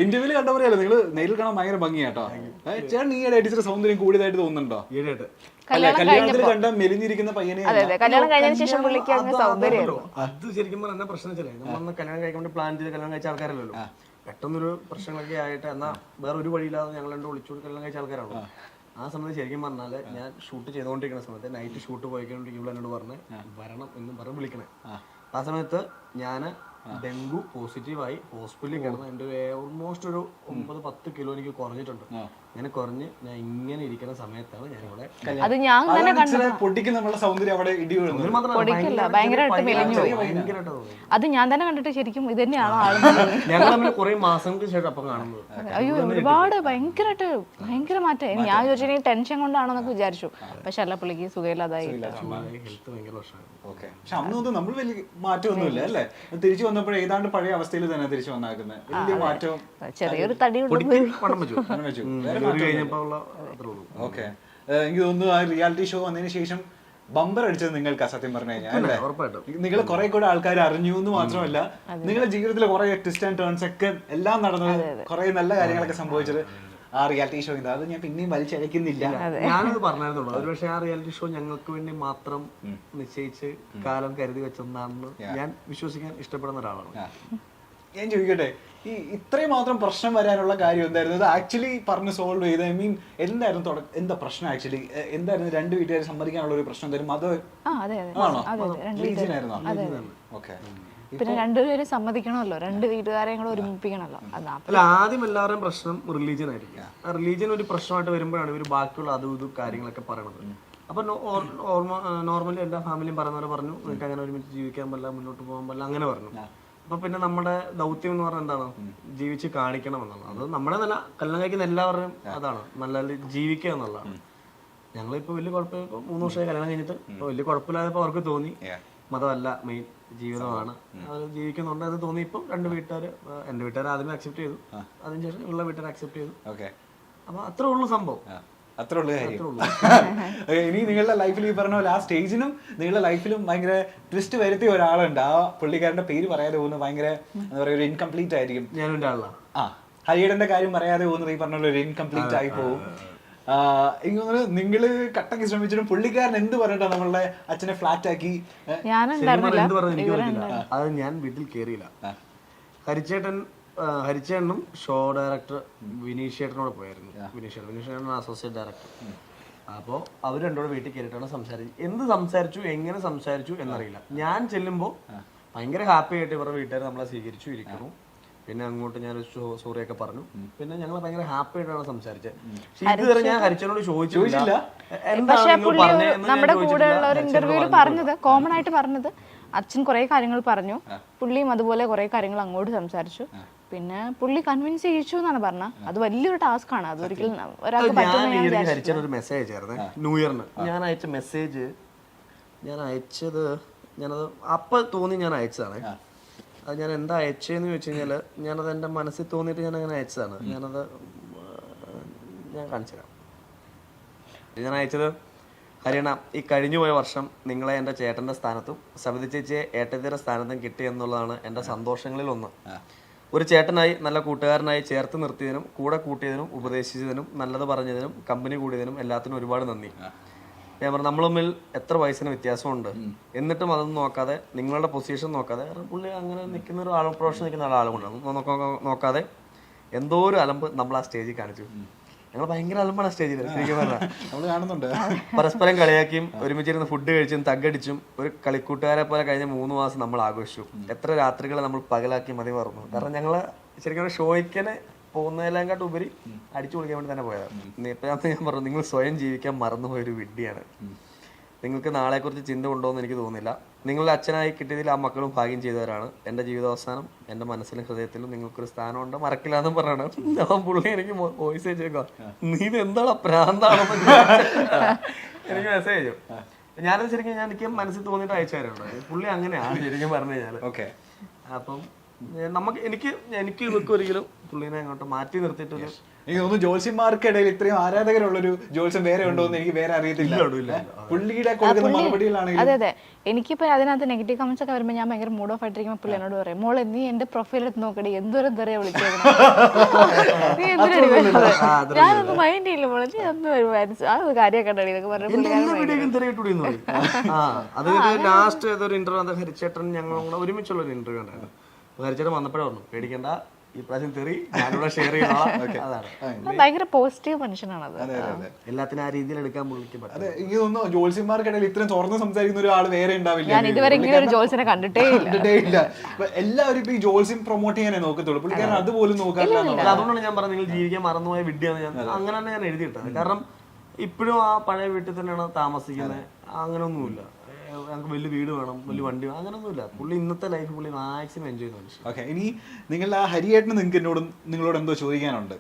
ഇന്റർവ്യൂല് കണ്ട പറയാലോ നിങ്ങള് നേരിൽ കാണാൻ ഭയങ്കര ഭംഗിയാട്ടോ. ചേട്ടൻ ഈ ഇടയ്ക്ക് സൗന്ദര്യം കൂടിയതായിട്ട് തോന്നുന്നുണ്ടോ? കല്യാണത്തിൽ കണ്ട മെലിഞ്ഞിരിക്കുന്ന പയ്യനെ കല്യാണം കഴിഞ്ഞതിന് ശേഷം പുള്ളിക്ക് അങ്ങനെ സൗന്ദര്യമായിരുന്നു. അത് ശരിക്കും പറഞ്ഞ പ്രശ്നം വെച്ചാലേ നമ്മളന്ന് കല്യാണം കഴിക്കാൻ വേണ്ടി പ്ലാൻ ചെയ്ത് കല്യാണം കഴിച്ച ആൾക്കാരല്ലോ. പെട്ടെന്നൊരു പ്രശ്നങ്ങളൊക്കെ ആയിട്ട് എന്നാ വേറെ ഒരു വഴിയില്ലാതെ ഞങ്ങൾ രണ്ടും ഒളിച്ചോട് കല്യാണം കഴിച്ച ആൾക്കാരാണോ. ആ സമയത്ത് ശരിക്കും പറഞ്ഞാല് ഞാൻ ഷൂട്ട് ചെയ്തുകൊണ്ടിരിക്കുന്ന സമയത്ത് നൈറ്റ് ഷൂട്ട് പോയിക്കൊണ്ടിരിക്കുമ്പോൾ എന്നോട് പറഞ്ഞ് വരണം എന്നും പറഞ്ഞ് വിളിക്കണേ. ആ സമയത്ത് ഞാൻ ഡെങ്കു പോസിറ്റീവായി ഹോസ്പിറ്റലിൽ കിടന്ന് എൻ്റെ ഓൾമോസ്റ്റ് ഒരു 9-10 കിലോ എനിക്ക് കുറഞ്ഞിട്ടുണ്ട്. അങ്ങനെ കുറഞ്ഞ് ഞാൻ ഇങ്ങനെ ഇരിക്കുന്ന സമയത്താണ് ഞാനിവിടെ അത് ഞാൻ തന്നെ കണ്ടത്. പൊട്ടിക്ക് നമ്മുടെ സൗന്ദര്യം അവിടെ പൊടിക്കില്ല, ഭയങ്കരമായിട്ട് മെലിഞ്ഞു. അത് ഞാൻ തന്നെ കണ്ടിട്ട് ശരിക്കും ഇത് തന്നെയാണോ ആളുകൾ. ഞങ്ങൾ തമ്മിൽ കുറെ മാസങ്ങൾക്ക് ശേഷം അപ്പം കാണുന്നത്. അയ്യോ ഒരുപാട് ഭയങ്കര മാറ്റം. ഞാൻ ചോദിച്ചാൽ ടെൻഷൻ കൊണ്ടാണെന്നൊക്കെ വിചാരിച്ചു. പക്ഷെ അല്ല, പുള്ളിക്ക് സുഖമില്ലാതായി. ഹെൽത്ത് ഭയങ്കര പ്രശ്നമാണ്. പക്ഷെ അന്നൊന്നും നമ്മൾ വലിയ മാറ്റമൊന്നുമില്ല അല്ലേ? തിരിച്ചു വന്നപ്പോഴേ ഏതാണ്ട് പഴയ അവസ്ഥയിൽ തന്നെ തിരിച്ചു വന്നാക്കുന്നത്. വലിയ മാറ്റവും ചെറിയൊരു തടി. ഓക്കെ. എനിക്ക് തോന്നുന്നു ആ റിയാലിറ്റി ഷോ വന്നതിന് ശേഷം ബമ്പർ അടിച്ചത് നിങ്ങൾക്ക് സത്യം പറഞ്ഞു കഴിഞ്ഞാൽ അല്ലേ? നിങ്ങൾ കുറെ കൂടെ ആൾക്കാർ അറിഞ്ഞു എന്ന് മാത്രമല്ല, നിങ്ങളുടെ ജീവിതത്തിലെ കുറെ ട്വിസ്റ്റ് ആൻഡ് ടേൺസ് ഒക്കെ എല്ലാം നടന്നത്, കുറെ നല്ല കാര്യങ്ങളൊക്കെ സംഭവിച്ചത് ആ റിയാലിറ്റി ഷോ. അത് ഞാൻ പിന്നെയും വലിച്ചഴക്കുന്നില്ല. ഞാനത് പറഞ്ഞായിരുന്നുള്ളൂ. ഒരു പക്ഷേ ആ റിയാലിറ്റി ഷോ ഞങ്ങൾക്ക് വേണ്ടി മാത്രം നിശ്ചയിച്ച് കാലം കരുതി വെച്ചെന്നാണെന്ന് ഞാൻ വിശ്വസിക്കാൻ ഇഷ്ടപ്പെടുന്ന ഒരാളാണ്. ഞാൻ ചോദിക്കട്ടെ, ഈ ഇത്രയും മാത്രം പ്രശ്നം വരാനുള്ള കാര്യം എന്തായിരുന്നു? ഇത് ആക്ച്വലി പറഞ്ഞ് സോൾവ് ചെയ്ത് എന്തായിരുന്നു എന്താ പ്രശ്നം? ആക്ച്വലി എന്തായിരുന്നു? രണ്ട് വീട്ടുകാർ സമ്മതിക്കാനുള്ള ഒരു പ്രശ്നം എന്തായാലും അത് റിലീജിയനായിരുന്നോ? ഓക്കെ. പിന്നെ രണ്ടുപേരും സമ്മതിക്കണമല്ലോ, രണ്ട് വീട്ടുകാരെയും കൂടെ ഒരുമിപ്പിക്കണമല്ലോ. അല്ല, ആദ്യം എല്ലാവരുടെയും പ്രശ്നം റിലീജിയൻ ആയിരിക്കും. ആ റിലീജിയൻ ഒരു പ്രശ്നമായിട്ട് വരുമ്പോഴാണ് ഇവർ ബാക്കിയുള്ള അതും ഇതും കാര്യങ്ങളൊക്കെ പറയണത്. അപ്പൊ നോർമലി എല്ലാ ഫാമിലിയും പറയുന്ന പോലെ പറഞ്ഞു, നിങ്ങൾക്ക് അങ്ങനെ ഒരുമിച്ച് ജീവിക്കാൻ പറ്റില്ല, മുന്നോട്ട് പോകാൻ പറ്റില്ല, അങ്ങനെ പറഞ്ഞു. അപ്പൊ പിന്നെ നമ്മുടെ ദൗത്യം എന്ന് പറഞ്ഞാൽ എന്താണ്? ജീവിച്ച് കാണിക്കണം എന്നുള്ളത്. അത് നമ്മുടെ നല്ല കല്യാണം കഴിക്കുന്ന എല്ലാവരുടെയും അതാണ്, നല്ല ജീവിക്കുക എന്നുള്ളതാണ്. ഞങ്ങളിപ്പോ വലിയ കുഴപ്പമില്ല. ഇപ്പൊ 3 വർഷമായി കല്യാണം കഴിഞ്ഞിട്ട് ഇപ്പൊ വലിയ കുഴപ്പമില്ലാതെ അവർക്ക് തോന്നി മതമല്ല മെയിൻ, ജീവിതമാണ്, അത് ജീവിക്കുന്നുണ്ട് അത് തോന്നി. ഇപ്പം രണ്ട് വീട്ടുകാർ, എന്റെ വീട്ടുകാർ ആദ്യമേ അക്സെപ്റ്റ് ചെയ്തു, അതിനുശേഷം ഉള്ള വീട്ടുകാർ അക്സെപ്റ്റ് ചെയ്തു. അപ്പൊ അത്രേ ഉള്ളൂ സംഭവം. അത്രേ ഉള്ളൂ കാര്യം. ഇനി നിങ്ങളുടെ ലൈഫിൽ ഈ പറഞ്ഞ പോലെ ആ സ്റ്റേജിനും നിങ്ങളുടെ ലൈഫിലും ഭയങ്കര ട്വിസ്റ്റ് വരുത്തിയ ഒരാളുണ്ട്. ആ പുള്ളിക്കാരന്റെ പേര് പറയാതെ പോകുന്നത് ഭയങ്കര എന്താ പറയുക, ഒരു ഇൻകംപ്ലീറ്റ് ആയിരിക്കും. ഞാനും ആളാണ്. ഹരിയേടന്റെ കാര്യം പറയാതെ പോകുന്നത് ഈ പറഞ്ഞ പോലെ ഒരു ഇൻകംപ്ലീറ്റ് ആയി പോകും. എനിക്ക് തോന്നുന്നു നിങ്ങള് കട്ടക്ക് ശ്രമിച്ചിട്ടും പുള്ളിക്കാരൻ എന്ത് പറഞ്ഞിട്ടാ നമ്മളുടെ അച്ഛനെ ഫ്ലാറ്റ് ആക്കി? എന്ത് പറഞ്ഞു എനിക്ക് പറ്റില്ല. അത് ഞാൻ വീട്ടിൽ കയറിയില്ല. ഹരിച്ചേട്ടനും ഷോ ഡയറക്ടർ വിനീഷേട്ടനോട് പോയായിരുന്നു. വിനീഷേട്ടൻ അസോസിയേറ്റ് ഡയറക്ടർ. അപ്പോൾ അവർ രണ്ടോടെ വീട്ടിൽ കയറിയിട്ടാണ് സംസാരിച്ചത്. എന്ത് സംസാരിച്ചു, എങ്ങനെ സംസാരിച്ചു എന്നറിയില്ല. ഞാൻ ചെല്ലുമ്പോൾ ഭയങ്കര ഹാപ്പി ആയിട്ട് ഇവരുടെ വീട്ടുകാർ നമ്മളെ സ്വീകരിച്ചു ഇരിക്കുന്നു. പിന്നെ അങ്ങോട്ട് ഞാനൊരു സോറിയൊക്കെ പറഞ്ഞു. പിന്നെ ഞങ്ങൾ ഭയങ്കര ഹാപ്പി ആയിട്ടാണ് സംസാരിച്ചത്. ഇതുവരെ ഞാൻ ഹരിച്ചനോട് ചോദിച്ചില്ല. പക്ഷെ പുള്ളി നമ്മുടെ കൂടെയുള്ള ഒരു ഇന്റർവ്യൂവിൽ പറഞ്ഞത്, കോമൺ ആയിട്ട് പറഞ്ഞത്, അച്ഛൻ കുറെ കാര്യങ്ങൾ പറഞ്ഞു, പുള്ളിയും അതുപോലെ കുറെ കാര്യങ്ങൾ അങ്ങോട്ട് സംസാരിച്ചു. പിന്നെ പുള്ളി കൺവിൻസ് ചെയ്യിച്ചു എന്നാണ് പറഞ്ഞത്. അത് വലിയൊരു ടാസ്ക് ആണ്. അത് ഒരിക്കലും ഒരാൾക്ക് പറ്റുന്ന. ഹരിച്ചനൊരു മെസ്സേജ് ആയിരുന്നു ന്യൂ ഇയറിന്. ഞാൻ അയച്ച മെസ്സേജ് ഞാനത് അപ്പൊ തോന്നി ഞാൻ അയച്ചതാണ്. അത് ഞാൻ എന്താ അയച്ചതെന്ന് ചോദിച്ചു കഴിഞ്ഞാൽ, ഞാനത് എൻ്റെ മനസ്സിൽ തോന്നിയിട്ട് ഞാൻ അങ്ങനെ അയച്ചതാണ്. ഞാൻ കാണിച്ചു തരാം. ഞാൻ അയച്ചത്, ഹരിയണ, ഈ കഴിഞ്ഞുപോയ വർഷം നിങ്ങളെ എൻ്റെ ചേട്ടൻ്റെ സ്ഥാനത്തും സവിത ചേച്ചിയെ ഏട്ടത്തിയുടെ സ്ഥാനത്തും കിട്ടി എന്നുള്ളതാണ് എൻ്റെ സന്തോഷങ്ങളിൽ ഒന്ന്. ഒരു ചേട്ടനായി, നല്ല കൂട്ടുകാരനായി ചേർത്ത് നിർത്തിയതിനും കൂടെ കൂട്ടിയതിനും ഉപദേശിച്ചതിനും നല്ലത് പറഞ്ഞതിനും കമ്പനി കൂടിയതിനും എല്ലാത്തിനും ഒരുപാട് നന്ദി. ഞാൻ പറഞ്ഞു, നമ്മൾ തമ്മിൽ എത്ര വയസ്സിന് വ്യത്യാസമുണ്ട്, എന്നിട്ടും അതൊന്നും നോക്കാതെ, നിങ്ങളുടെ പൊസിഷൻ നോക്കാതെ, കാരണം പുള്ളി അങ്ങനെ നിൽക്കുന്ന ഒരു ആളും പ്രൊഫഷൻ നിൽക്കുന്ന ആളുകൊണ്ടാണ്, നോക്കാതെ എന്തോ ഒരു അലമ്പ് നമ്മൾ ആ സ്റ്റേജിൽ കാണിച്ചു. ഞങ്ങൾ ഭയങ്കര അലമ്പാണ് ആ സ്റ്റേജിൽ. ശരിക്കും പറഞ്ഞാൽ പരസ്പരം കളിയാക്കിയും ഒരുമിച്ചിരുന്ന് ഫുഡ് കഴിച്ചും തగ్గടിച്ചും ഒരു കളിക്കൂട്ടുകാരെ പോലെ കഴിഞ്ഞ 3 മാസം നമ്മൾ ആഘോഷിച്ചു. എത്ര രാത്രികളെ നമ്മൾ പകലാക്കി മതി മറന്നു. കാരണം ഞങ്ങള് ശരിക്കും ഷോയ്ക്കനെ പോകുന്നതിനെക്കാട്ടും ഉപരി അടിച്ചു പൊളിക്കാൻ വേണ്ടി തന്നെ പോയതാണ്. ഇപ്പം ഞാൻ പറഞ്ഞു, നിങ്ങൾ സ്വയം ജീവിക്കാൻ മറന്നുപോയൊരു വിഡ്ഢിയാണ്. നിങ്ങൾക്ക് നാളെക്കുറിച്ച് ചിന്ത ഉണ്ടോയെന്ന് എനിക്ക് തോന്നുന്നില്ല. നിങ്ങളുടെ അച്ഛനായി കിട്ടിയതിൽ ആ മക്കളും ഭാഗ്യം ചെയ്തവരാണ്. എൻ്റെ ജീവിതാവസാനം എൻ്റെ മനസ്സിലും ഹൃദയത്തിലും നിങ്ങൾക്കൊരു സ്ഥാനമുണ്ട്, മറക്കില്ല എന്നും പറയണം. അപ്പം പുള്ളി എനിക്ക് വോയിസ് അയച്ചേക്കോ, നീ എന്താണ് പ്രാന്താണെന്ന് എനിക്ക് മെസ്സേജ് അയച്ചു. ഞാനത് ശരിക്കും എനിക്ക് മനസ്സിൽ തോന്നിയിട്ട് അയച്ചായിരുന്നു. പുള്ളി അങ്ങനെയാണ് ശരിക്കും പറഞ്ഞു കഴിഞ്ഞാൽ. ഓക്കെ. അപ്പം എനിക്ക് ഇവർക്ക് ഒരിക്കലും പുള്ളിനെ അങ്ങോട്ട് മാറ്റി നിർത്തിയിട്ടൊരു എനിക്ക് തോന്നുന്നു ജോത്സ്യന്മാർക്കിടയിൽ ഇത്രയും ആരാധകരുള്ളൊരു ജോത്സ്യം വേറെ ഉണ്ടോ എന്ന് എനിക്ക് വേറെ അറിയത്തില്ല. പുള്ളിയുടെ കൊടുക്കുന്ന മറുപടികളാണെങ്കിൽ അതെ അതെ, എനിക്കിപ്പോ അതിനകത്ത് നെഗറ്റീവ് കമന്റ്സ് ഒക്കെ വരുമ്പോൾ ഞാൻ ഭയങ്കര മൂഡ് ഓഫ് ആയിട്ടിരിക്കുമ്പോൾ പുള്ളി എന്നോട് പറയും, മോളെ നീ എന്റെ പ്രൊഫൈൽ എടുത്ത് നോക്കടി, എന്തൊരു തെറിയ വിളിച്ചേക്കണം, നീ എന്തിനാ ഞാനൊന്നും മൈൻഡ് ചെയ്യില്ല മോളെ, നീ ഒന്നും അത് കാര്യമൊക്കെ ഉണ്ടടി എന്നൊക്കെ പറഞ്ഞു. ലാസ്റ്റ് ഏതൊരു ഇന്റർവ്യൂ ഹരിച്ചേട്ടൻ ഞങ്ങൾ ഒരുമിച്ചുള്ള ഒരു ഇന്റർവ്യൂ ഉണ്ടായിരുന്നു. ഹരിച്ചേട്ടൻ വന്നപ്പോഴേ പറഞ്ഞു, പേടിക്കണ്ട, ഈ പ്രാവശ്യം തെറി ഞാനിവിടെ ഷെയർ ചെയ്യുന്ന ഭയങ്കര പോസിറ്റീവ് മനുഷ്യനാണത്. എല്ലാത്തിനും ആ രീതിയിൽ എടുക്കാൻ പുള്ളിക്ക് പറ്റും. അതെ, എനിക്ക് തോന്നുന്നു ജോത്സ്യന്മാർക്കിടയിൽ ഇത്രയും തുറന്ന് സംസാരിക്കുന്ന ഒരാൾ വേറെ ഉണ്ടാവില്ല. ഞാൻ ഇതുവരെ ഇങ്ങനെ ഒരു ജോത്സ്യനെ കണ്ടിട്ടേ ഇല്ല. എല്ലാവരും ഇപ്പൊ ഈ ജോത്സ്യം പ്രൊമോട്ട് ചെയ്യാനേ നോക്കത്തുള്ളൂ, പുള്ളിക്കാരൻ അതുപോലും നോക്കാറില്ല. അതുകൊണ്ടാണ് ഞാൻ പറഞ്ഞത്, നിങ്ങൾ ജീവിക്കാൻ മറന്നുപോയ വിഡ്ഢിയാണ് ഞാൻ, അങ്ങനെ തന്നെ ഞാൻ എഴുതിയിട്ടത്. കാരണം ഇപ്പോഴും ആ പഴയ വീട്ടിൽ തന്നെയാണ് താമസിക്കുന്നത്, അങ്ങനെയൊന്നുമില്ല. ഞങ്ങൾക്ക് വലിയ വീട് വേണം, വലിയ വണ്ടി വേണം, അങ്ങനെയൊന്നുമില്ല. പുള്ളി ഇന്നത്തെ ലൈഫ് പുള്ളി മാക്സിമം എൻജോയ് ചെയ്യുന്നുണ്ട്. ഓക്കെ, ഇനി നിങ്ങൾ ആ ഹരിയേട്ടന് നിങ്ങളോട് എന്തോ ചോദിക്കാനുണ്ട്.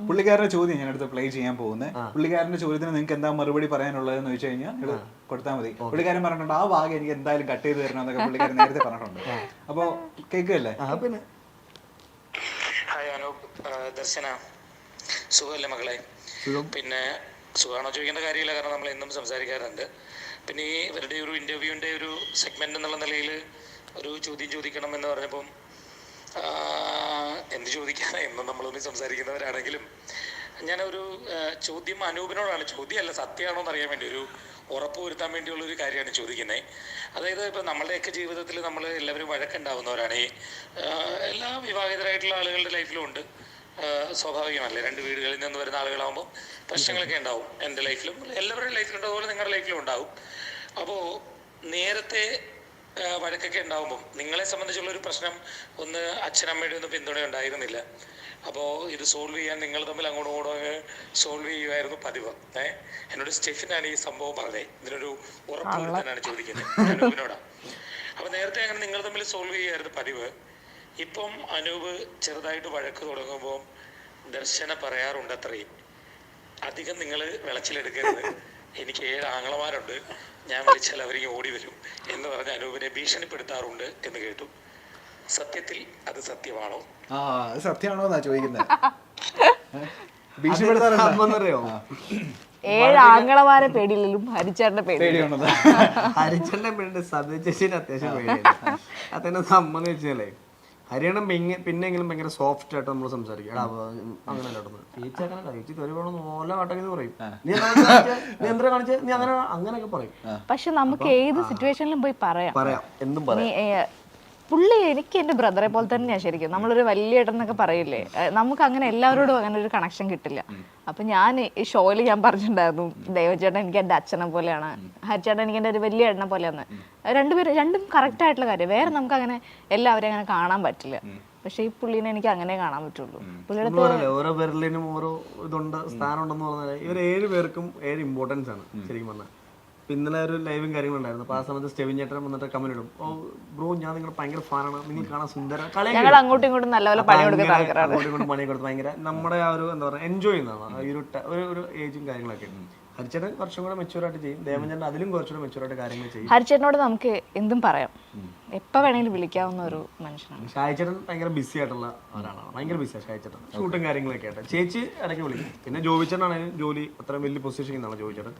പുള്ളിക്കാരന്റെ ചോദ്യം ഞാൻ അടുത്ത് പ്ലേ ചെയ്യാൻ പോകുന്നത്. പുള്ളിക്കാരന്റെ ചോദ്യത്തിന് നിങ്ങൾക്ക് എന്താ മറുപടി പറയാനുള്ളതെന്ന് വെച്ച് കഴിഞ്ഞാൽ നിങ്ങൾ കൊടുത്താൽ മതി. പുള്ളിക്കാരൻ പറഞ്ഞിട്ടുണ്ട് ആ ഭാഗം എനിക്ക് എന്തായാലും കട്ട് ചെയ്ത് തരണം എന്നൊക്കെ പുള്ളിക്കാരൻ നേരത്തെ പറഞ്ഞിട്ടുണ്ട്. അപ്പൊ കേൾക്കല്ലേ? പിന്നെ ഹായ് അനൂപ്, ദർശന, സുഖമല്ലേ മകളെ? പിന്നെ സുഖമാണോ ചോദിക്കേണ്ട കാര്യമില്ല, കാരണം നമ്മൾ എന്നും സംസാരിക്കാറുണ്ട്. പിന്നെ ഈ ഇവരുടെ ഒരു ഇൻ്റർവ്യൂവിൻ്റെ ഒരു സെഗ്മെൻ്റ് എന്നുള്ള നിലയിൽ ഒരു ചോദ്യം ചോദിക്കണം എന്ന് പറഞ്ഞപ്പം എന്ത് ചോദിക്കാനാണ്, എന്നും നമ്മളൊന്നും സംസാരിക്കുന്നവരാണെങ്കിലും ഞാനൊരു ചോദ്യം അനൂപിനോടാണ്, ചോദ്യമല്ല സത്യമാണോ എന്നറിയാൻ വേണ്ടി, ഒരു ഉറപ്പ് വരുത്താൻ വേണ്ടിയുള്ളൊരു കാര്യമാണ് ചോദിക്കുന്നത്. അതായത് ഇപ്പോൾ നമ്മളുടെയൊക്കെ ജീവിതത്തിൽ നമ്മൾ എല്ലാവരും വഴക്കുണ്ടാവുന്നവരാണ്. ഈ എല്ലാ വിവാഹിതരായിട്ടുള്ള ആളുകളുടെ ലൈഫിലും ഉണ്ട്, സ്വാഭാവികമല്ലേ. രണ്ട് വീടുകളിൽ നിന്ന് വരുന്ന ആളുകളാകുമ്പോൾ പ്രശ്നങ്ങളൊക്കെ ഉണ്ടാവും. എൻ്റെ ലൈഫിലും എല്ലാവരുടെയും ലൈഫിലുണ്ട്, അതുപോലെ നിങ്ങളുടെ ലൈഫിലും ഉണ്ടാവും. അപ്പോൾ നേരത്തെ വഴക്കൊക്കെ ഉണ്ടാകുമ്പം നിങ്ങളെ സംബന്ധിച്ചുള്ളൊരു പ്രശ്നം ഒന്ന് അച്ഛനമ്മയുടെ ഒന്നും പിന്തുണ ഉണ്ടായിരുന്നില്ല. അപ്പോൾ ഇത് സോൾവ് ചെയ്യാൻ നിങ്ങൾ തമ്മിൽ അങ്ങോട്ടും ഇങ്ങോട്ടും സോൾവ് ചെയ്യുമായിരുന്നു പതിവ്. എന്നോട് സ്റ്റെഫിനാണ് ഈ സംഭവം പറഞ്ഞത്, ഇതിനൊരു ഉറപ്പ് വരുത്താനാണ് ചോദിക്കുന്നത് അനൂപിനോടാണ്. അപ്പോൾ നേരത്തെ അങ്ങനെ നിങ്ങൾ തമ്മിൽ സോൾവ് ചെയ്യുമായിരുന്നു പതിവ്. ഇപ്പം അനൂപ് ചെറുതായിട്ട് വഴക്ക് തുടങ്ങുമ്പോൾ ദർശന പറയാറുണ്ട്, അത്രയും അധികം നിങ്ങൾ വിളച്ചിലെടുക്കരുത്, എനിക്ക് 7 ആങ്ങളമാരുണ്ട്, ഞാൻ വിളിച്ചാൽ അവരിങ്ങനെ ഓടി വരും എന്ന് പറഞ്ഞ് അനൂപിനെ ഭീഷണിപ്പെടുത്താറുണ്ട് എന്ന് കേട്ടു. സത്യത്തിൽ അത് സത്യമാണോ? സത്യമാണോ എന്നാ ചോദിക്കുന്നത്. 7 ആങ്ങളമാരെ പേടിയില്ലും ഹരിച്ചേട്ടന്റെ പേടിയുണ്ട്. ഹരിച്ചേട്ടന്റെ പേടി സദ്യ ചേച്ചിന് അത്യാവശ്യം പേടിയാണ്. അതെന്നെ സംബന്ധിച്ചാലേ ഹരിയാണം പിന്നെങ്കിലും ഭയങ്കര സോഫ്റ്റ് ആയിട്ട് നമ്മൾ സംസാരിക്കും. അങ്ങനെ ചേച്ചി അങ്ങനെ ചേച്ചി തെരുവണം ഓല കാട്ടെന്ന് പറയും, നീ എന്താ കാണിച്ചേ, നീ അങ്ങനെ അങ്ങനെയൊക്കെ പറയും. പക്ഷെ നമുക്ക് ഏത് സിറ്റുവേഷനിലും പോയി പറയാം, എന്തും പറയാം. പുള്ളി എനിക്ക് എൻ്റെ ബ്രദറെ പോലെ തന്നെയാണ് ശരിക്കും. നമ്മളൊരു വലിയ ഏട്ടനൊക്കെ പറയില്ലേ, നമുക്ക് അങ്ങനെ എല്ലാവരോടും അങ്ങനെ ഒരു കണക്ഷൻ കിട്ടില്ല. അപ്പൊ ഞാൻ ഈ ഷോയിൽ ഞാൻ പറഞ്ഞിട്ടുണ്ടായിരുന്നു, ദേവചേട്ടൻ എനിക്ക് എൻ്റെ അച്ഛനെ പോലെയാണ്, ഹരിച്ചേട്ടൻ എനിക്ക് എൻ്റെ ഒരു വലിയ ഏട്ടനെ പോലെയാണ്. രണ്ടും കറക്റ്റ് ആയിട്ടുള്ള കാര്യം. വേറെ നമുക്ക് അങ്ങനെ എല്ലാവരെയും അങ്ങനെ കാണാൻ പറ്റില്ല. പക്ഷെ ഈ പുള്ളീനെ എനിക്ക് അങ്ങനെ കാണാൻ പറ്റുള്ളൂ. പുള്ളിയുടെ ഓരോ പേരിലും ഓരോ ഇതുണ്ട്, സ്ഥാനം ഉണ്ടെന്ന് പറഞ്ഞാൽ ഇവർ 7 പേർക്കും 7 ഇമ്പോർട്ടൻസ് ആണ് ശരിക്കും പറഞ്ഞാൽ. ഇന്നലെ ഒരു ലൈവും കാര്യങ്ങളുണ്ടായിരുന്നു. അപ്പോൾ ആ സമയത്ത് സ്റ്റെവിൻ ചേട്ടൻ വന്നിട്ട് കമന്റ് ഇടും, ഓ ബ്രോ ഞാൻ നിങ്ങളുടെ ഭയങ്കര ഫാനാണ്, നിങ്ങൾ കാണാൻ സുന്ദര, ഞങ്ങൾ അങ്ങോട്ടും ഇങ്ങോട്ടും നല്ലപോലെ പണി കൊടുക്കുന്ന ആൾക്കാരാണ്. അങ്ങോട്ടും ഇങ്ങോട്ടും പണി കൊടുത്ത് ഭയങ്കര നമ്മുടെ ആ ഒരു എന്താ പറയുക എൻജോയ് ചെയ്യുന്നതാണ് ഈ ഒരു ഏജും കാര്യങ്ങളൊക്കെ. ഹരിച്ചേട്ടൻ കുറച്ചും കൂടെ മെച്ചൂറായിട്ട് ചെയ്യും, ദേവൻചേട്ടൻ അതിലും കുറച്ചുകൂടെ മെച്ചൂറായിട്ട് കാര്യങ്ങൾ ചെയ്യും. ഹരിച്ചേട്ടനോട് നമുക്ക് എന്തും പറയാം, എപ്പോൾ വേണമെങ്കിലും വിളിക്കാവുന്ന ഒരു മനുഷ്യനാണ്. ഷായിച്ചേട്ടൻ ഭയങ്കര ബിസി ആയിട്ടുള്ള ഒരാളാണ്, ഭയങ്കര ബിസിയാണ് ഷായിച്ചേട്ടൻ, ഷൂട്ടും കാര്യങ്ങളൊക്കെ ആയിട്ട്. ചേച്ചി ഇടയ്ക്ക് വിളിക്കും. പിന്നെ ജോബിച്ചേട്ടനാണെങ്കിലും ജോലി അത്രയും വലിയ പൊസിഷൻ എന്നാണ് ജോബിച്ചേട്ടൻ.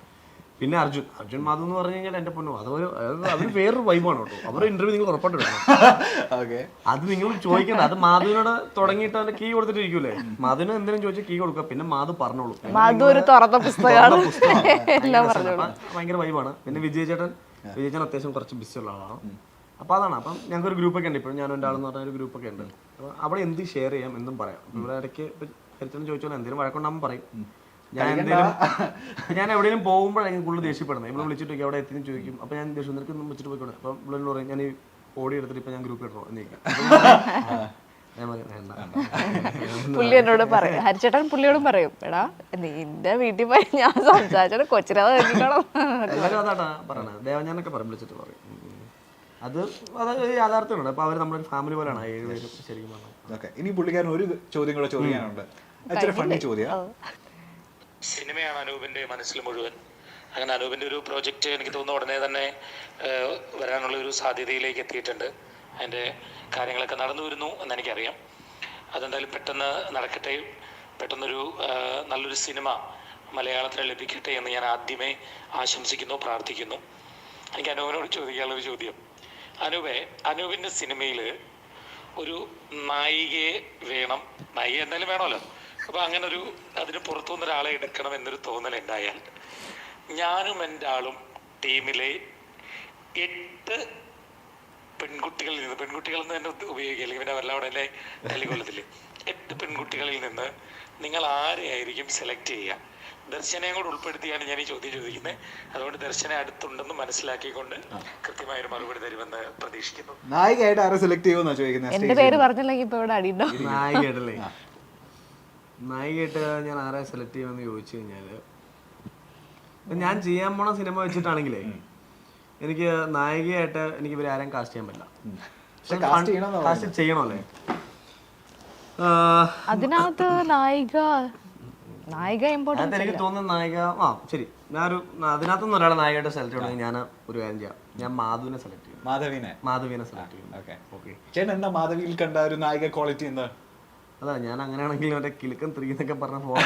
പിന്നെ അർജുൻ മാധു എന്ന് പറഞ്ഞു കഴിഞ്ഞാൽ എന്റെ പൊന്നു, അതൊരു വേറൊരു വൈബാണ് കേട്ടോ. അവരുടെ ഇന്റർവ്യൂ നിങ്ങൾ ഉറപ്പായിട്ട് എടുക്കണം. അത് നിങ്ങൾ ചോദിക്കണ്ട, അത് മാധുവിനോട് തുടങ്ങിയിട്ട് അതിന്റെ കീ കൊടുത്തിട്ടിരിക്കൂലേ, മാധുവിന് എന്തെങ്കിലും ചോദിച്ചാൽ കീ കൊടുക്കുക, പിന്നെ മാധു പറഞ്ഞോളൂ. ഭയങ്കര വൈബാണ്. പിന്നെ വിജയചേട്ടൻ അത്യാവശ്യം കുറച്ച് ബിസി ഉള്ള ആളാണ്. അപ്പൊ അതാണ്. അപ്പം ഞങ്ങൾക്ക് ഒരു ഗ്രൂപ്പൊക്കെ ഉണ്ട്, ഇപ്പോഴും ഞാനും ഒരാളെന്ന് പറഞ്ഞ ഒരു ഗ്രൂപ്പൊക്കെ ഉണ്ട്. അപ്പൊ അവിടെ എന്ത് ഷെയർ ചെയ്യാം എന്തും പറയാം. ഇവിടെ ഇടയ്ക്ക് ഹരിച്ചേട്ടൻ ചോദിച്ചാൽ എന്തെങ്കിലും വഴക്കുണ്ടാകുമ്പോൾ പറയും. ഞാൻ എവിടെയും പോകുമ്പോഴാണ് കൂടുതൽ ദേഷ്യപ്പെടുന്നത്. ഇവിടെ വിളിച്ചിട്ട് എവിടെ എത്തി ചോദിക്കും. അപ്പൊ ഞാൻ ദേഷ്യം നിനക്ക് വെച്ചിട്ട് പോയിക്കോട്ടെ. അപ്പം ഇവിടെ പറയും ഞാൻ ഈ ഓടി എടുത്തിട്ട് ഇപ്പൊ ഞാൻ ഗ്രൂപ്പ് ഇടണോ എന്നേക്കാം. പുള്ളി എന്നോട് പറയും, ഹരിച്ചേട്ടൻ പുള്ളിയോടും പറയും, എടാ നിന്റെ വീട്ടിൽ പോയി ഞാൻ സംസാരിച്ചാൽ കൊച്ചിനെ എല്ലാവരും അതാട്ടാ പറയണത്. ദേവഞ്ഞാനൊക്കെ പറയും, വിളിച്ചിട്ട് പറയും. അത് യാഥാർത്ഥ്യമുണ്ട്. അപ്പൊ അവര് നമ്മുടെ ഫാമിലി പോലെയാണ് 7 പേരും ശരിക്കും പറഞ്ഞാൽ. ഇനി പുള്ളിക്കാരൻ ഒരു ചോദ്യം കൂടെ ചോദിക്കാനുണ്ട്. ഫണ്ണി ചോദ്യം. സിനിമയാണ് അനൂപിന്റെ മനസ്സിൽ മുഴുവൻ. അങ്ങനെ അനൂപിന്റെ ഒരു പ്രോജക്റ്റ് എനിക്ക് തോന്നുന്നു ഉടനെ തന്നെ വരാനുള്ള ഒരു സാധ്യതയിലേക്ക് എത്തിയിട്ടുണ്ട്. അതിൻ്റെ കാര്യങ്ങളൊക്കെ നടന്നു വരുന്നു എന്നെനിക്കറിയാം. അതെന്തായാലും പെട്ടെന്ന് നടക്കട്ടെ, പെട്ടെന്നൊരു നല്ലൊരു സിനിമ മലയാളത്തിൽ ലഭിക്കട്ടെ എന്ന് ഞാൻ ആദ്യമേ ആശംസിക്കുന്നു, പ്രാർത്ഥിക്കുന്നു. എനിക്ക് അനൂപിനോട് ചോദിക്കാനുള്ളൊരു ചോദ്യം, അനൂപിൻ്റെ സിനിമയിൽ ഒരു നായികയെ വേണം, നായിക എന്തായാലും വേണമല്ലോ, അപ്പോൾ അങ്ങനെ ഒരു അതിന് പുറത്തുനിന്ന് ഒരാളെ എടുക്കണം എന്നൊരു തോന്നലുണ്ടായാൽ ഞാനും എൻ്റെ ആളും ടീമിലെ 8 പെൺകുട്ടികളിൽ നിന്ന്, പെൺകുട്ടികളെന്ന് തന്നെ ഉപയോഗിക്കുക, അല്ലെങ്കിൽ പിന്നെ വല്ലവിടെ അല്ലേ തല്ലിക്കൊല്ലത്തില്, 8 പെൺകുട്ടികളിൽ നിന്ന് നിങ്ങൾ ആരെയായിരിക്കും സെലക്ട് ചെയ്യുക? ദർശനയും കൂടെ ഉൾപ്പെടുത്തിയാണ് ഞാൻ ഈ ചോദ്യം ചോദിക്കുന്നത്. അതുകൊണ്ട് ദർശന അടുത്തുണ്ടെന്ന് മനസ്സിലാക്കിക്കൊണ്ട് കൃത്യമായൊരു മറുപടി തരുമെന്ന് പ്രതീക്ഷിക്കുന്നു. നായികയായിട്ട് ആരെ സെലക്ട് ചെയ്യുമെന്നാ ചോദിക്കുന്നത്? എന്റെ പേര് പറഞ്ഞില്ലെങ്കിൽ ഇപ്പൊ ഇവിടെ അടിയുണ്ടോ? നായികയായിട്ടല്ലേ, നായികയായിട്ട് ഞാൻ ആരെ സെലക്ട് ചെയ്യുമെന്ന് ചോദിച്ചു കഴിഞ്ഞാല്, ഞാൻ ചെയ്യാൻ പോണ സിനിമ വെച്ചിട്ടാണെങ്കിലേ എനിക്ക് നായികയായിട്ട് എനിക്ക് ഇവരെ ആരെയും കാസ്റ്റ് ചെയ്യാൻ പറ്റില്ല. കാസ്റ്റ് ചെയ്യണമല്ലേ? അതിനകത്ത് നായിക ഇമ്പോർട്ടൻസ് എനിക്ക് തോന്നുന്ന നായിക, ശരി, ഞാനൊരു അതിനകത്തുനിന്ന് ഒരാളെ നായികയായിട്ട് സെലക്ട് ചെയ്യണമെങ്കിൽ ഞാൻ ഒരു കാര്യം ചെയ്യാം, ഞാൻ മാധുവിനെ സെലക്ട് ചെയ്യും. മാധവിനെ സെലക്ട് ചെയ്യും. ചേട്ടൻ എന്താ മാധവിയിൽ കണ്ട ഒരു നായിക ക്വാളിറ്റി എന്താ? അതാ, ഞാൻ അങ്ങനെയാണെങ്കിൽ മറ്റേ കിലുക്കൻ 3 എന്നൊക്കെ പറഞ്ഞ ഫോട്ടോ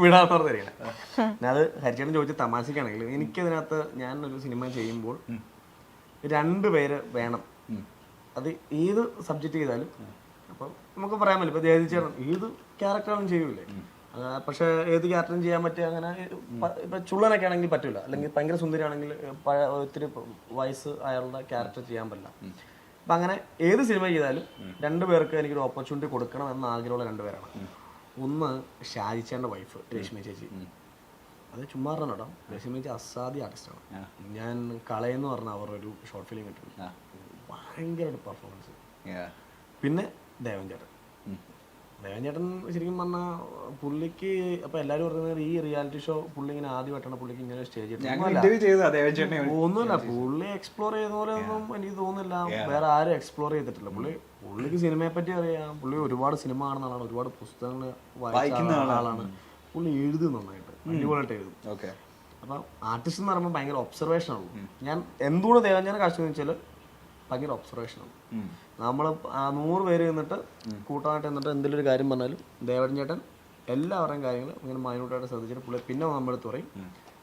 വിടാന്ന് പറഞ്ഞിരിക്കണേ. അത് ഹരിച്ചേട്ടൻ ചോദിച്ച തമാശക്കാണെങ്കിൽ എനിക്കതിനകത്ത് ഞാനൊരു സിനിമ ചെയ്യുമ്പോൾ 2 പേര് വേണം. അത് ഏത് സബ്ജക്റ്റ് ചെയ്താലും, അപ്പം നമുക്ക് പറയാൻ പറ്റില്ല, ഇപ്പൊ ജയതിച്ചേട്ടൻ ഏത് ക്യാരക്ടറും ചെയ്യൂലേ, പക്ഷെ ഏത് ക്യാരക്ടറും ചെയ്യാൻ പറ്റുക, അങ്ങനെ ഇപ്പൊ ചുള്ളനൊക്കെ ആണെങ്കിൽ പറ്റൂല, അല്ലെങ്കിൽ ഭയങ്കര സുന്ദരിയാണെങ്കിൽ ഒത്തിരി വയസ്സ് അയാളുടെ ക്യാരക്ടർ ചെയ്യാൻ പറ്റില്ല. അപ്പം അങ്ങനെ ഏത് സിനിമ ചെയ്താലും 2 പേർക്ക് എനിക്കൊരു ഓപ്പർച്യൂണിറ്റി കൊടുക്കണം എന്ന ആഗ്രഹമുള്ള 2 പേരാണ്. ഒന്ന് ഷാജിച്ചേൻ്റെ വൈഫ് രശ്മി ചേച്ചി, അത് ചുമ്മാ പറഞ്ഞോ, രശ്മി ചേച്ചി അസാധ്യ ആർട്ടിസ്റ്റാണ്. ഞാൻ കളയെന്ന് പറഞ്ഞ അവർ ഒരു ഷോർട്ട് ഫിലിം കിട്ടും, ഭയങ്കര പെർഫോമൻസ്. പിന്നെ ദേവൻ ചേട്ടൻ ശരിക്കും പറഞ്ഞാൽ പുള്ളിക്ക്, അപ്പൊ എല്ലാവരും പറയുന്നത് ഈ റിയാലിറ്റി ഷോ പുള്ളി ഇങ്ങനെ ആദ്യമായിട്ടാണ് പുള്ളിക്ക് ഇങ്ങനെ സ്റ്റേജ് ഒന്നുമില്ല, പുള്ളി എക്സ്പ്ലോർ ചെയ്ത പോലെ ഒന്നും എനിക്ക് തോന്നുന്നില്ല വേറെ ആരും എക്സ്പ്ലോർ ചെയ്തിട്ടില്ല. പുള്ളിക്ക് സിനിമയെ പറ്റി അറിയാം, പുള്ളി ഒരുപാട് സിനിമ കാണുന്ന ആളാണ്, ഒരുപാട് പുസ്തകങ്ങൾ വായിക്കുന്ന ആളാണ്, പുള്ളി എഴുതും നന്നായിട്ട്, അടിപൊളിയായിട്ട് എഴുതും. അപ്പൊ ആർട്ടിസ്റ്റ് എന്ന് പറയുമ്പോൾ ഭയങ്കര ഒബ്സർവേഷൻ ആണല്ലോ. ഞാൻ എന്തുകൊണ്ട് ദേവൻ കാശ് വെച്ചാൽ ഭയങ്കര ഒബ്സർവേഷനാണ്. നമ്മൾ 100 പേര് നിന്നിട്ട് കൂട്ടമായിട്ട് നിന്നിട്ട് എന്തെങ്കിലും ഒരു കാര്യം പറഞ്ഞാലും ദേവൻ ചേട്ടൻ എല്ലാവരുടെയും കാര്യങ്ങൾ ഇങ്ങനെ മൈന്യൂട്ടായിട്ട് ശ്രദ്ധിച്ചിട്ട് പുള്ളി പിന്നെ നമ്മളെടുത്ത് പറയും,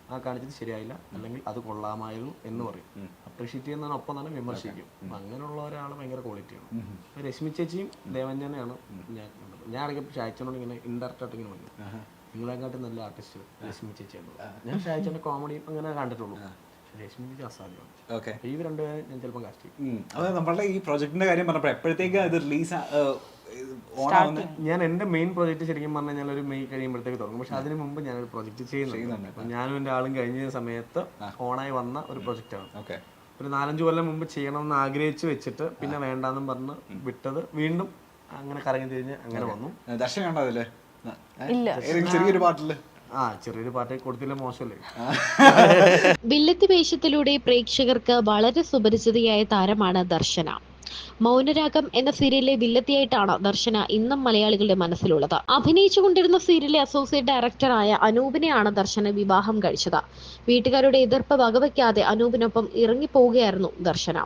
ആ കാണിച്ചത് ശരിയായില്ല, അല്ലെങ്കിൽ അത് കൊള്ളാമായിരുന്നു എന്ന് പറയും. അപ്രീഷിയേറ്റ് ചെയ്യുന്നതിനൊപ്പം തന്നെ വിമർശിക്കും. അങ്ങനെയുള്ള ഒരാൾ ഭയങ്കര ക്വാളിറ്റിയാണ്. രശ്മി ചേച്ചിയും ദേവൻ ചേട്ടനെയാണ് ഞാൻ ഇടയ്ക്ക് ഷായിച്ചനോട് ഇങ്ങനെ ഇൻഡയറക്റ്റ് ആയിട്ട് ഇങ്ങനെ പറഞ്ഞു, നിങ്ങളെക്കാട്ടും നല്ല ആർട്ടിസ്റ്റ് രശ്മി ചേച്ചിയാണ്. ഞാൻ ഷായിച്ചന്റെ കോമഡി അങ്ങനെ കണ്ടിട്ടുള്ളൂ, രശ്മി ചേച്ചി അസാധ്യമാണ്. ഈ 2 പേരെ ഞാൻ ചിലപ്പോൾ കാസ്റ്റ് ചെയ്യും. അത് നമ്മളുടെ ഈ പ്രൊജക്ടിന്റെ കാര്യം പറഞ്ഞപ്പോൾ എപ്പോഴത്തേക്ക് ഇത് റിലീസ്? ഞാൻ എന്റെ മെയിൻ പ്രൊജക്ട് ശരിക്കും പറഞ്ഞാൽ ഞാനൊരു മെയ് കഴിയുമ്പോഴത്തേക്ക് തുടങ്ങും. പക്ഷെ അതിന് മുമ്പ് ഞാനൊരു പ്രൊജക്ട് ചെയ്യുന്നുണ്ട്. അപ്പൊ ഞാനും എൻ്റെ ആളും കഴിഞ്ഞ സമയത്ത് ഓണായി വന്ന ഒരു പ്രൊജക്റ്റാണ്. ഒരു 4-5 കൊല്ലം മുമ്പ് ചെയ്യണമെന്ന് ആഗ്രഹിച്ച് വെച്ചിട്ട് പിന്നെ വേണ്ടാന്നും പറഞ്ഞ് വിട്ടത് വീണ്ടും അങ്ങനെ കറങ്ങി തിരിഞ്ഞ് അങ്ങനെ വന്നു. ദർശനം കണ്ടോ അതില്? ചെറിയൊരു പാട്ടില് ചെറിയൊരു പാട്ട് കൊടുത്തില്ല, മോശമല്ലേ? വില്ലത്തി വേഷത്തിലൂടെ പ്രേക്ഷകർക്ക് വളരെ സുപരിചിതയായ താരമാണ് ദർശന. മൗനരാഗം എന്ന സീരിയലിലെ വില്ലത്തിയായിട്ടാണ് ദർശന ഇന്നും മലയാളികളുടെ മനസ്സിലുള്ളത്. അഭിനയിച്ചുകൊണ്ടിരുന്ന സീരിയലിലെ അസോസിയേറ്റ് ഡയറക്ടറായ അനൂപിനെയാണ് ദർശന വിവാഹം കഴിച്ചത്. വീട്ടുകാരുടെ എതിർപ്പ് വകവയ്ക്കാതെ അനൂപിനൊപ്പം ഇറങ്ങിപ്പോവുകയായിരുന്നു ദർശന.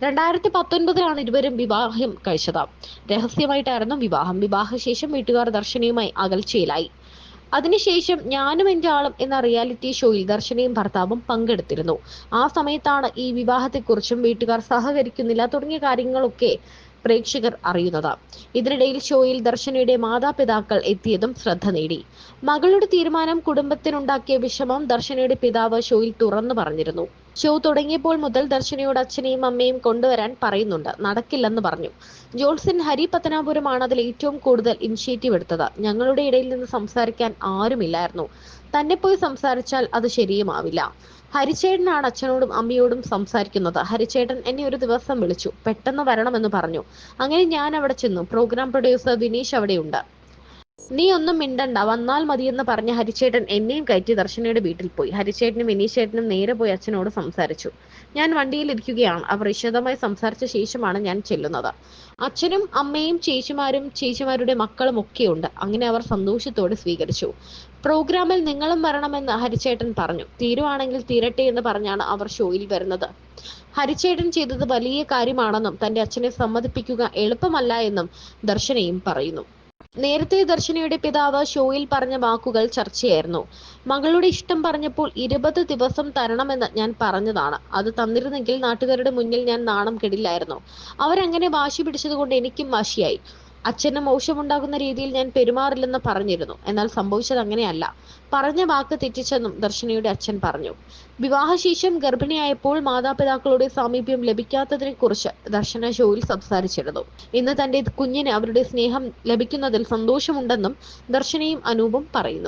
2019 ഇരുവരും വിവാഹം കഴിച്ചത്. രഹസ്യമായിട്ടായിരുന്നു വിവാഹം. വിവാഹശേഷം വീട്ടുകാർ ദർശനയുമായി അകൽച്ചയിലായി. അതിനുശേഷം ഞാനും എൻ്റെ ആളും എന്ന റിയാലിറ്റി ഷോയിൽ ദർശനയും ഭർത്താവും പങ്കെടുത്തിരുന്നു. ആ സമയത്താണ് ഈ വിവാഹത്തെക്കുറിച്ചും വീട്ടുകാർ സഹകരിക്കുന്നില്ല തുടങ്ങിയ കാര്യങ്ങളൊക്കെ പ്രേക്ഷകർ അറിയുന്നത്. ഇതിനിടയിൽ ഷോയിൽ ദർശനയുടെ മാതാപിതാക്കൾ എത്തിയതും ശ്രദ്ധ നേടി. മകളുടെ തീരുമാനം കുടുംബത്തിനുണ്ടാക്കിയ വിഷമം ദർശനയുടെ പിതാവ് ഷോയിൽ തുറന്നു പറഞ്ഞിരുന്നു. ഷോ തുടങ്ങിയപ്പോൾ മുതൽ ദർശനയോട് അച്ഛനെയും അമ്മയും കൊണ്ടുവരാൻ പറയുന്നുണ്ട്, നടക്കില്ലെന്ന് പറഞ്ഞു. ജോൾസൻ ഹരി പത്തനാപുരമാണ് അതിൽ ഏറ്റവും കൂടുതൽ ഇനിഷ്യേറ്റീവ് എടുത്തത്. ഞങ്ങളുടെ ഇടയിൽ നിന്ന് സംസാരിക്കാൻ ആരുമില്ലായിരുന്നു. തന്നെ പോയി സംസാരിച്ചാൽ അത് ശരിയുമാവില്ല. ഹരിച്ചേട്ടനാണ് അച്ഛനോടും അമ്മയോടും സംസാരിക്കുന്നത്. ഹരിച്ചേട്ടൻ എന്നെ ഒരു ദിവസം വിളിച്ചു, പെട്ടെന്ന് വരണമെന്ന് പറഞ്ഞു. അങ്ങനെ ഞാൻ അവിടെ ചെന്നു. പ്രോഗ്രാം പ്രൊഡ്യൂസർ വിനീഷ് അവിടെയുണ്ട്. നീ ഒന്നും മിണ്ടണ്ട, വന്നാൽ മതിയെന്ന് പറഞ്ഞ ഹരിച്ചേട്ടൻ എന്നെയും കയറ്റി ദർശനയുടെ വീട്ടിൽ പോയി. ഹരിച്ചേട്ടനും വിനീഷേട്ടനും നേരെ പോയി അച്ഛനോട് സംസാരിച്ചു. ഞാൻ വണ്ടിയിലിരിക്കുകയാണ്. അവർ വിശദമായി സംസാരിച്ച ശേഷമാണ് ഞാൻ ചെല്ലുന്നത്. അച്ഛനും അമ്മയും ചേച്ചിമാരുടെ മക്കളും ഒക്കെയുണ്ട്. അങ്ങനെ അവർ സന്തോഷത്തോടെ സ്വീകരിച്ചു. പ്രോഗ്രാമിൽ നിങ്ങളും വരണമെന്ന് ഹരിച്ചേട്ടൻ പറഞ്ഞു. തീരുവാണെങ്കിൽ തീരട്ടെ എന്ന് പറഞ്ഞാണ് അവർ ഷോയിൽ വരുന്നത്. ഹരിച്ചേട്ടൻ ചെയ്തത് വലിയ കാര്യമാണെന്നും തന്റെ അച്ഛനെ സമ്മതിപ്പിക്കുക എളുപ്പമല്ല എന്നും ദർശനയും പറയുന്നു. നേരത്തെ ദർശനയുടെ പിതാവ് ഷോയിൽ പറഞ്ഞ വാക്കുകൾ ചർച്ചയായിരുന്നു. മകളുടെ ഇഷ്ടം പറഞ്ഞപ്പോൾ 20 ദിവസം തരണമെന്ന് ഞാൻ പറഞ്ഞതാണ്. അത് തന്നിരുന്നെങ്കിൽ നാട്ടുകാരുടെ മുന്നിൽ ഞാൻ നാണം കെടില്ലായിരുന്നു. അവരങ്ങനെ വാശി പിടിച്ചതുകൊണ്ട് എനിക്കും വാശിയായി. അച്ഛന് മോശമുണ്ടാകുന്ന രീതിയിൽ ഞാൻ പെരുമാറില്ലെന്ന് പറഞ്ഞിരുന്നു. എന്നാൽ സംഭവിച്ചത് അങ്ങനെയല്ല. പറഞ്ഞ വാക്ക് തെറ്റിച്ചെന്നും ദർശനയുടെ അച്ഛൻ പറഞ്ഞു. വിവാഹശേഷം ഗർഭിണിയായപ്പോൾ മാതാപിതാക്കളുടെ സാമീപ്യം ലഭിക്കാത്തതിനെ കുറിച്ച് ദർശന ഷോയിൽ സംസാരിച്ചിരുന്നു. ഇന്ന് തന്റെ കുഞ്ഞിന് അവരുടെ സ്നേഹം ലഭിക്കുന്നതിൽ സന്തോഷമുണ്ടെന്നും ദർശനയും അനൂപും പറയുന്നു.